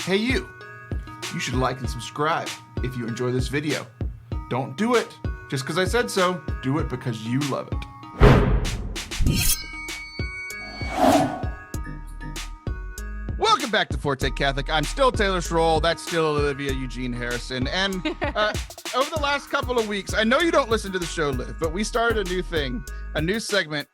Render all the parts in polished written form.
Hey you should like and subscribe if you enjoy this video. Don't do it just because I said so. Do it because you love it. Welcome back to Forte Catholic. I'm still Taylor Schroll. That's still Olivia Eugene Harrison. And over the last couple of weeks, I know you don't listen to the show, Liv, but we started a new thing, a new segment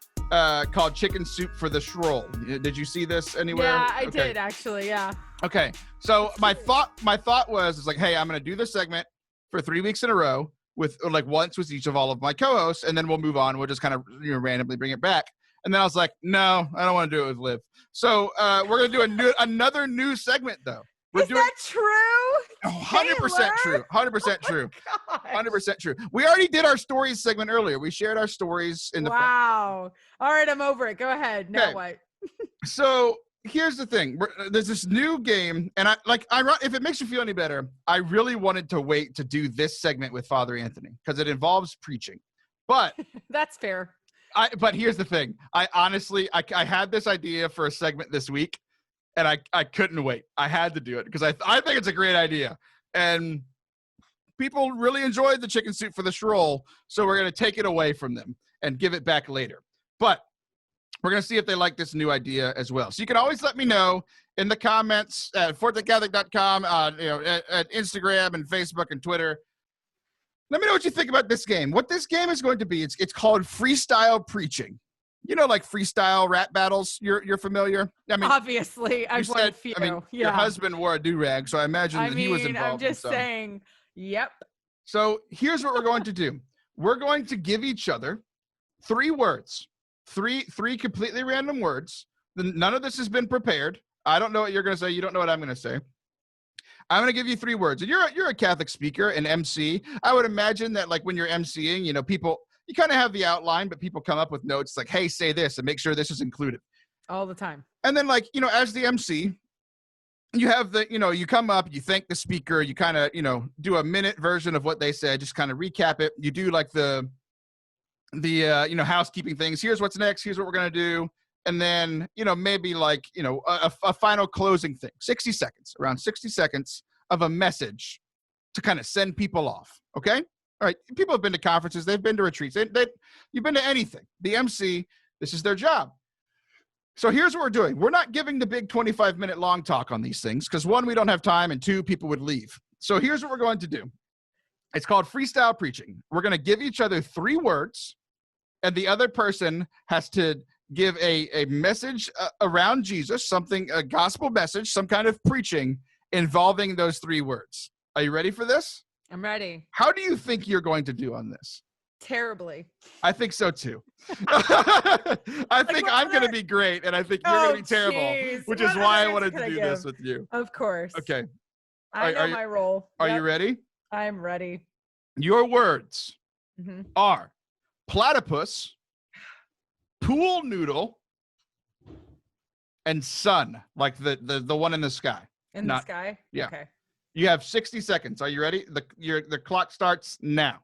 called Chicken Soup for the Schroll. Did you see this anywhere? Yeah, I did actually. Yeah. Okay. So my thought was, it's like, hey, I'm going to do this segment for 3 weeks in a row with like once with each of all of my co-hosts, and then we'll move on. We'll just kind of randomly bring it back. And then I was like, no, I don't want to do it with Liv. So we're going to do another new segment, though. Is that true? 100% true. 100% true. 100% true. We already did our stories segment earlier. We shared our stories in the Wow. All right, I'm over it. Go ahead. Now what? So here's the thing. There's this new game, and if it makes you feel any better, I really wanted to wait to do this segment with Father Anthony because it involves preaching. But that's fair. But here's the thing. I honestly had this idea for a segment this week, and I couldn't wait. I had to do it because I think it's a great idea. And people really enjoyed the Chicken Soup for the Schroll, so we're going to take it away from them and give it back later. But we're going to see if they like this new idea as well. So you can always let me know in the comments at fortecatholic.com, at Instagram and Facebook and Twitter. Let me know what you think about this game. What this game is going to be, it's called Freestyle Preaching. You know, like freestyle rap battles. You're familiar? I mean, obviously, I've won a few. Your husband wore a do-rag, so I imagine that he was involved. I'm just saying, yep. So here's what we're going to do. We're going to give each other 3 words, three completely random words. None of this has been prepared. I don't know what you're going to say. You don't know what I'm going to say. I'm going to give you 3 words. And you're a Catholic speaker, an MC. I would imagine that like when you're MCing, you kind of have the outline, but people come up with notes like, hey, say this and make sure this is included. All the time. And then as the MC, you have you come up, you thank the speaker, you kind of, do a minute version of what they said, just kind of recap it. You do like the housekeeping things. Here's what's next. Here's what we're going to do. And then, maybe a final closing thing, 60 seconds, around 60 seconds of a message to kind of send people off. Okay. All right. People have been to conferences. They've been to retreats. You've been to anything. The MC, this is their job. So here's what we're doing. We're not giving the big 25-minute long talk on these things because 1, we don't have time, and 2, people would leave. So here's what we're going to do. It's called Freestyle Preaching. We're going to give each other 3 words, and the other person has to give a message around Jesus, a gospel message, some kind of preaching involving those 3 words. Are you ready for this? I'm ready. How do you think you're going to do on this? Terribly. I think so too. I think I'm going to be great, and I think you're going to be terrible, which is why I wanted to do this with you. Of course. Okay. I know my role. Are you ready? I'm ready. Your words are platypus, pool noodle, and sun, like the one in the sky. In the sky? Yeah. Okay. You have 60 seconds. Are you ready? The clock starts now.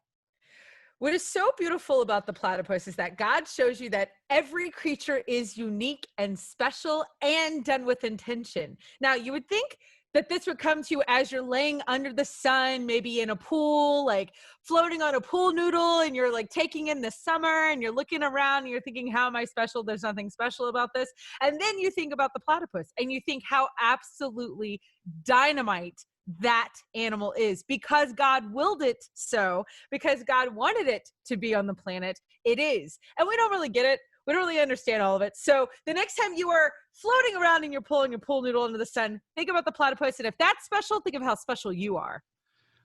What is so beautiful about the platypus is that God shows you that every creature is unique and special and done with intention. Now, you would think that this would come to you as you're laying under the sun, maybe in a pool, like floating on a pool noodle, and you're like taking in the summer and you're looking around and you're thinking, how am I special? There's nothing special about this. And then you think about the platypus and you think how absolutely dynamite that animal is, because God willed it so, because God wanted it to be on the planet. It is. And we don't really get it. We don't really understand all of it. So the next time you are floating around and you're pulling your pool noodle into the sun, think about the platypus. And if that's special, think of how special you are.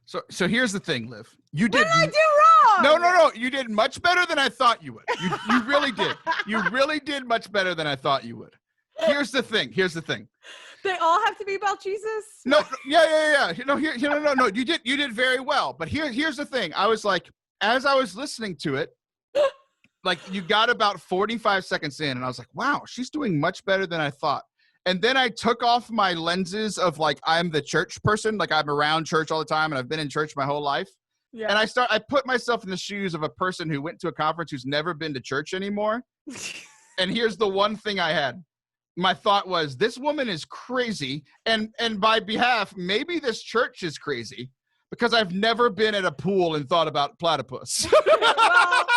So here's the thing, Liv. You did. What did I do wrong? No. You did much better than I thought you would. You really did. You really did much better than I thought you would. Here's the thing. They all have to be about Jesus? No. Yeah. No. You did very well. But here's the thing. I was like, as I was listening to it, like you got about 45 seconds in, and I was like, wow, she's doing much better than I thought. And then I took off my lenses of like, I'm the church person, like I'm around church all the time and I've been in church my whole life. Yeah. And I put myself in the shoes of a person who went to a conference who's never been to church anymore. And here's the one thing I had. my thought was, this woman is crazy. And by behalf, maybe this church is crazy because I've never been at a pool and thought about platypus. Well,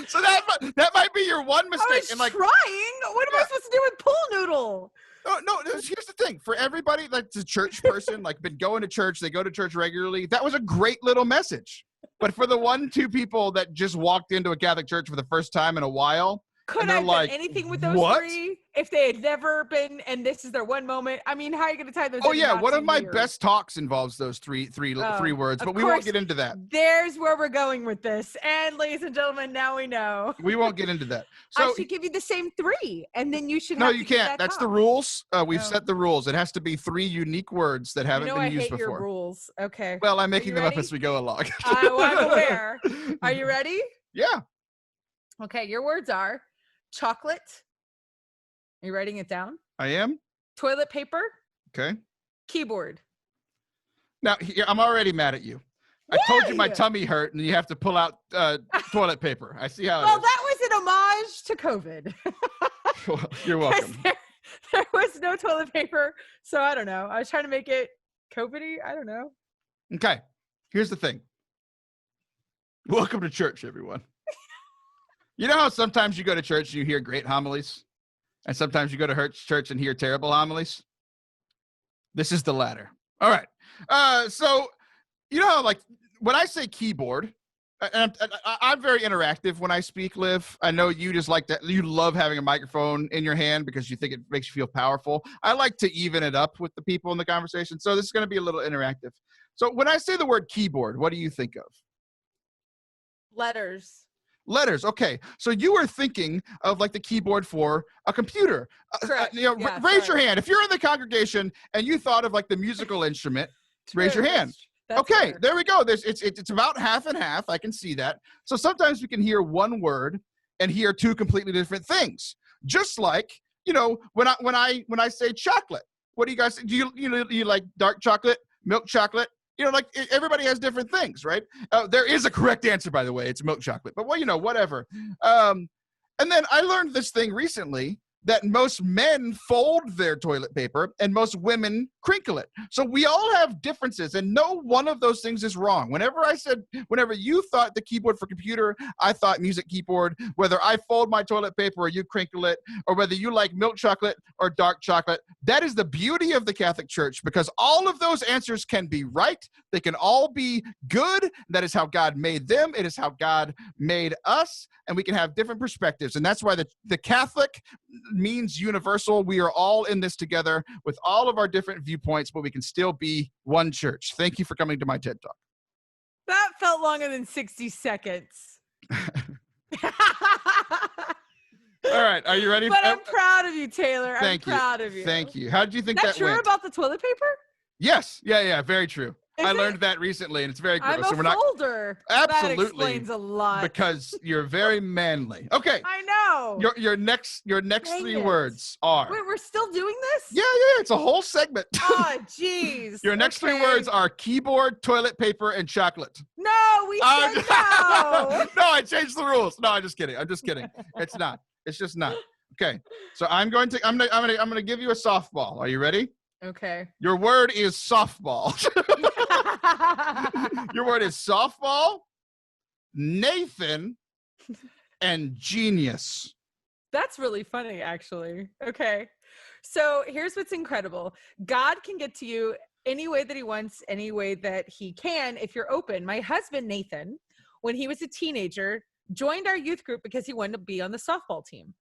So that might be your one mistake. I was And like, trying. What am I supposed to do with pool noodle? no, here's the thing. For everybody that's a church person, like been going to church, they go to church regularly, that was a great little message. But for the 1-2 people that just walked into a Catholic church for the first time in a while, Could I have done anything with those three if they had never been, and this is their one moment? I mean, how are you going to tie those? Oh yeah, one of my best talks involves those three words, but we won't get into that. There's where we're going with this. And ladies and gentlemen, now we know. We won't get into that. So I should give you the same 3, and then you should. No, you can't. That's the rules. We've set the rules. It has to be 3 unique words that haven't been used before. Your rules. Okay. Well, I'm making them up as we go along. I'm aware. Are you ready? Yeah. Okay. Your words are chocolate. Are you writing it down? I am. Toilet paper. Okay. Keyboard. Now, I'm already mad at you. I told you my tummy hurt and you have to pull out toilet paper. I see how it is. Well, that was an homage to COVID. Well, you're welcome. There was no toilet paper, so I don't know. I was trying to make it COVID-y. I don't know. Okay. Here's the thing. Welcome to church, everyone. You know how sometimes you go to church and you hear great homilies? And sometimes you go to church and hear terrible homilies? This is the latter. All right. So, you know how, like, when I say keyboard, and I'm very interactive when I speak, Liv. I know you just like that. You love having a microphone in your hand because you think it makes you feel powerful. I like to even it up with the people in the conversation. So this is going to be a little interactive. So when I say the word keyboard, what do you think of? Letters. Okay. So you were thinking of like the keyboard for a computer. Correct. Raise your hand. If you're in the congregation and you thought of like the musical instrument, raise your hand. Okay, fair. There we go. It's about half and half. I can see that. So sometimes we can hear one word and hear 2 completely different things. Just like, when I say chocolate, what do you guys do? You like dark chocolate, milk chocolate? Like everybody has different things, right? There is a correct answer, by the way. It's milk chocolate, but whatever. And then I learned this thing recently that most men fold their toilet paper and most women crinkle it. So we all have differences and no one of those things is wrong. Whenever you thought the keyboard for computer, I thought music keyboard, whether I fold my toilet paper or you crinkle it, or whether you like milk chocolate or dark chocolate, that is the beauty of the Catholic Church because all of those answers can be right. They can all be good. That is how God made them. It is how God made us. And we can have different perspectives. And that's why the Catholic means universal. We are all in this together with all of our different viewpoints, but we can still be one church. Thank you for coming to my TED Talk. That felt longer than 60 seconds. All right. Are you ready? But I'm proud of you, Taylor. I'm proud of you. Thank you. How did you think that went? True about the toilet paper? Yes. Yeah. Very true. I learned that recently, and it's very gross. I'm a folder. Absolutely. That explains a lot. Because you're very manly. Okay. I know. Your next 3 words are. Wait, we're still doing this? Yeah. It's a whole segment. Oh, jeez. Your next 3 words are keyboard, toilet paper, and chocolate. No, we said no. No, I changed the rules. No, I'm just kidding. It's not. It's just not. Okay. So I'm going to give you a softball. Are you ready? Okay. Your word is softball. Your word is softball, Nathan, and genius. That's really funny, actually. Okay. So here's what's incredible. God can get to you any way that he wants, any way that he can, if you're open. My husband, Nathan, when he was a teenager, joined our youth group because he wanted to be on the softball team.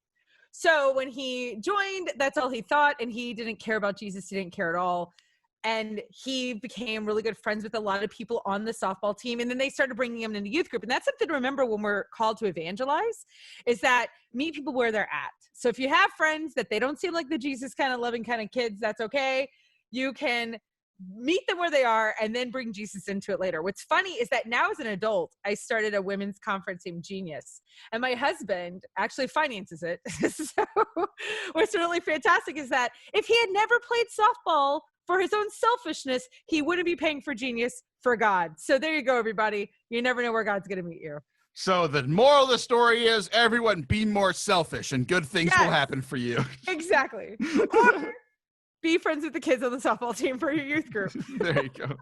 So when he joined, that's all he thought. And he didn't care about Jesus. He didn't care at all. And he became really good friends with a lot of people on the softball team. And then they started bringing him into youth group. And that's something to remember when we're called to evangelize, is that meet people where they're at. So if you have friends that they don't seem like the Jesus kind of loving kind of kids, that's okay. You can meet them where they are and then bring Jesus into it later. What's funny is that now as an adult, I started a women's conference named Genius, and my husband actually finances it. So what's really fantastic is that if he had never played softball for his own selfishness, he wouldn't be paying for Genius for God. So there you go, everybody. You never know where God's going to meet you. So the moral of the story is everyone be more selfish and good things will happen for you. Exactly. Or be friends with the kids on the softball team for your youth group. There you go.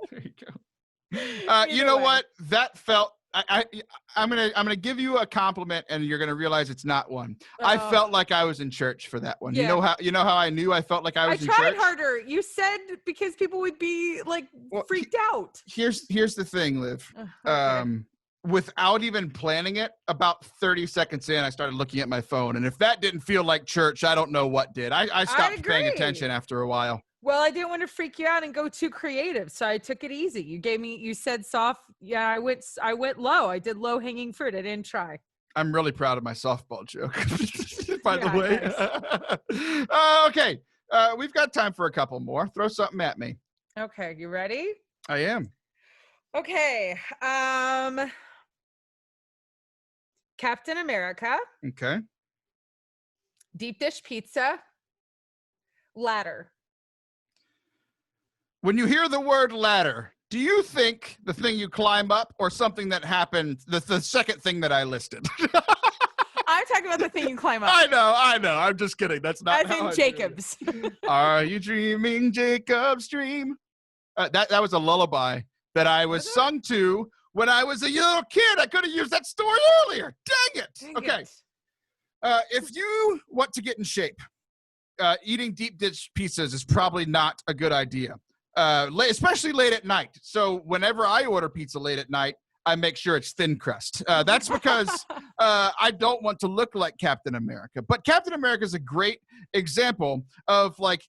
There you go. You know what? That felt I'm gonna give you a compliment and you're gonna realize it's not one. I felt like I was in church for that one. Yeah. You know how I knew I felt like I was in church? I tried harder. You said because people would be like freaked out. Here's the thing, Liv. Okay. Without even planning it, about 30 seconds in, I started looking at my phone. And if that didn't feel like church, I don't know what did. I stopped paying attention after a while. Well, I didn't want to freak you out and go too creative, so I took it easy. You said soft. Yeah, I went low. I did low hanging fruit. I didn't try. I'm really proud of my softball joke, by the way. Nice. Okay. We've got time for a couple more. Throw something at me. Okay, you ready? I am. Okay. Captain America. Okay. Deep dish pizza. Ladder. When you hear the word ladder, do you think the thing you climb up or something that happened, the second thing that I listed? I'm talking about the thing you climb up. I know. I'm just kidding. That's not as in Jacob's. Are you dreaming Jacob's dream? That was a lullaby that I was sung to when I was a little kid. I could have used that story earlier. Dang it. Okay. If you want to get in shape, eating deep dish pizzas is probably not a good idea. Especially late at night. So whenever I order pizza late at night, I make sure it's thin crust. That's because I don't want to look like Captain America. But Captain America is a great example of like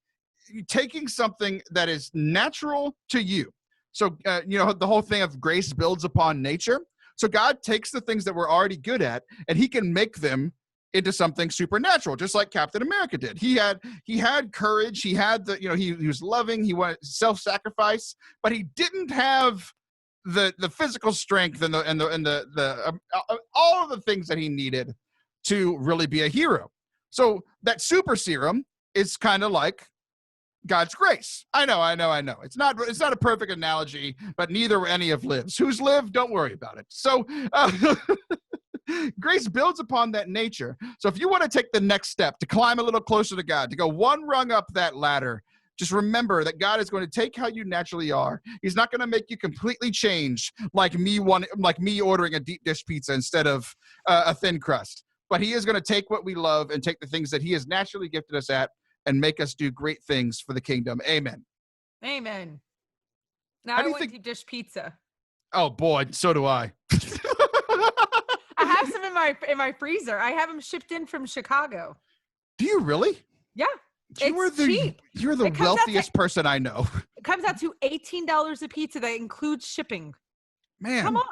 taking something that is natural to you. So, the whole thing of grace builds upon nature. So God takes the things that we're already good at and he can make them into something supernatural, just like Captain America did. He had courage. He had he was loving. He wanted self-sacrifice, but he didn't have the physical strength and the all of the things that he needed to really be a hero. So that super serum is kind of like God's grace. I know. It's not a perfect analogy, but neither were any of Liv's. Who's Liv? Don't worry about it. So grace builds upon that nature. So if you want to take the next step to climb a little closer to God, to go one rung up that ladder, just remember that God is going to take how you naturally are. He's not going to make you completely change like me ordering a deep dish pizza instead of a thin crust. But he is going to take what we love and take the things that he has naturally gifted us at and make us do great things for the kingdom. Amen. Amen. Now I want deep dish pizza. Oh boy, so do I. I have some in my freezer. I have them shipped in from Chicago. Do you really? Yeah. Cheap. You're the wealthiest person I know. It comes out to $18 a pizza that includes shipping. Man, come on.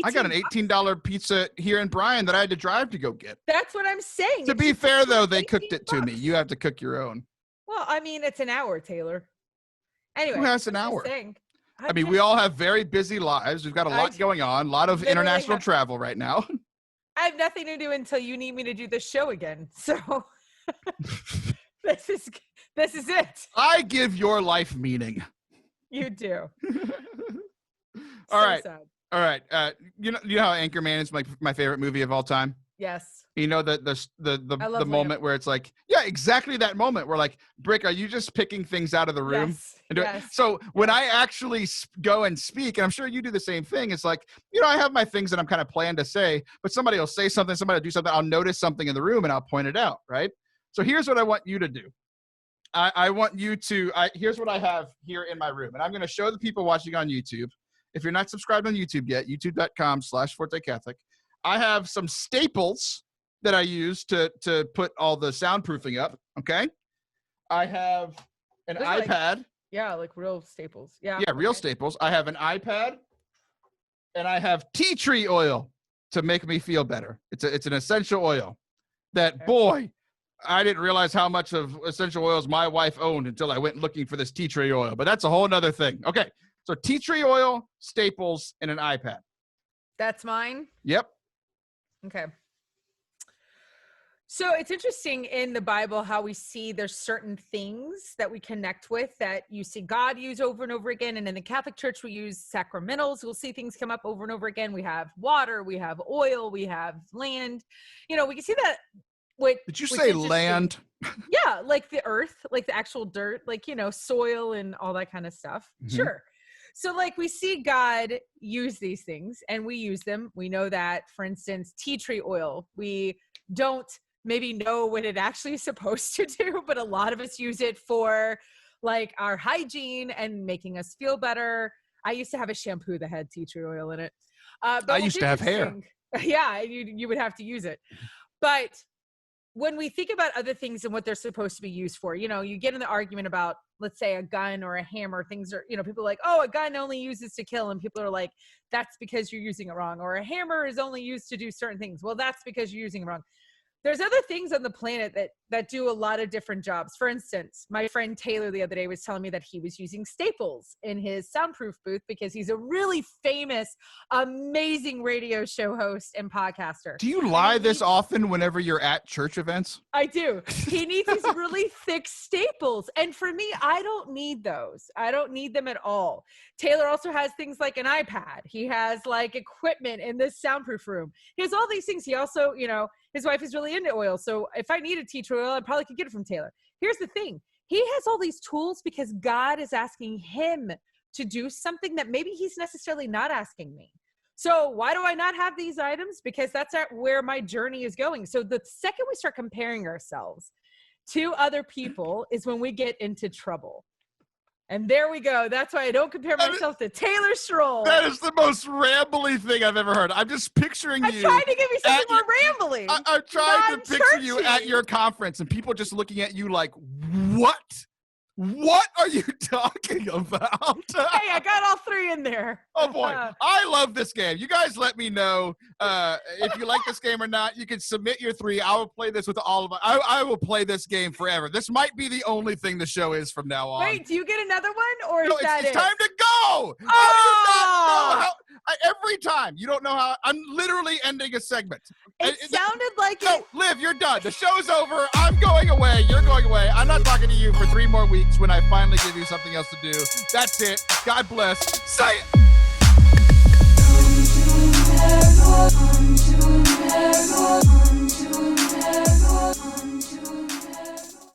I got an $18 pizza here in Bryan that I had to drive to go get. That's what I'm saying. To be fair, though, they cooked it to me. You have to cook your own. Well, I mean, it's an hour, Taylor. Anyway. Who has an hour? We all have very busy lives. We've got a lot going on, a lot of international travel right now. I have nothing to do until you need me to do this show again. So this is it. I give your life meaning. You do. All right. Sad. All right. You know how Anchorman is my favorite movie of all time? Yes. You know the moment where it's like, yeah, exactly that moment where like, Brick, are you just picking things out of the room? Yes. So when I actually go and speak, and I'm sure you do the same thing, it's like, I have my things that I'm kind of planned to say, but somebody will say something, somebody will do something, I'll notice something in the room and I'll point it out, right? So here's what I want you to do. I want you to, here's what I have here in my room, and I'm going to show the people watching on YouTube. If you're not subscribed on YouTube yet, youtube.com/Forte Catholic. I have some staples that I use to put all the soundproofing up. Okay. I have an iPad. Like real staples. Yeah, real staples. I have an iPad and I have tea tree oil to make me feel better. It's an essential oil that, boy, I didn't realize how much of essential oils my wife owned until I went looking for this tea tree oil, but that's a whole nother thing. Okay. So tea tree oil, staples, and an iPad. That's mine? Yep. Okay. So it's interesting in the Bible how we see there's certain things that we connect with that you see God use over and over again. And in the Catholic Church, we use sacramentals. We'll see things come up over and over again. We have water, we have oil, we have land. You know, we can see that. Did you say land? Yeah, like the earth, like the actual dirt, like, you know, soil and all that kind of stuff. Mm-hmm. Sure. So like we see God use these things and we use them. We know that, for instance, tea tree oil, we don't maybe know what it actually is supposed to do, but a lot of us use it for like our hygiene and making us feel better. I used to have a shampoo that had tea tree oil in it. But I used to have hair. Yeah, you would have to use it. But when we think about other things and what they're supposed to be used for, you know, you get in the argument about, let's say, a gun or a hammer. Things are, you know, people are like, oh, a gun only uses to kill. And people are like, that's because you're using it wrong. Or a hammer is only used to do certain things. Well, that's because you're using it wrong. There's other things on the planet that do a lot of different jobs. For instance, my friend Taylor the other day was telling me that he was using staples in his soundproof booth because he's a really famous, amazing radio show host and podcaster. Do you lie this often whenever you're at church events? I do. He needs these really thick staples. And for me, I don't need those. I don't need them at all. Taylor also has things like an iPad. He has like equipment in this soundproof room. He has all these things. He also, you know, his wife is really into oil. So if I needed tea tree oil, I probably could get it from Taylor. Here's the thing. He has all these tools because God is asking him to do something that maybe he's necessarily not asking me. So why do I not have these items? Because that's where my journey is going. So the second we start comparing ourselves to other people is when we get into trouble. And there we go. That's why I don't compare myself to Taylor Schroll. That is the most rambly thing I've ever heard. I'm just picturing you. I'm trying to give you something more rambly. I'm trying to picture you at your conference and people just looking at you like, what? What are you talking about? Hey, I got all three in there. Oh, boy. I love this game. You guys let me know if you like this game or not. You can submit your three. I will play this with all of us. I will play this game forever. This might be the only thing the show is from now on. Wait, do you get another one? Or no, is that it's it? time to go. Oh! How do you not know how? Every time. You don't know how. I'm literally ending a segment. It sounded like No, Liv, you're done. The show's over. I'm going away. You're going away. I'm not talking to you for 3 more weeks when I finally give you something else to do. That's it. God bless. Say it.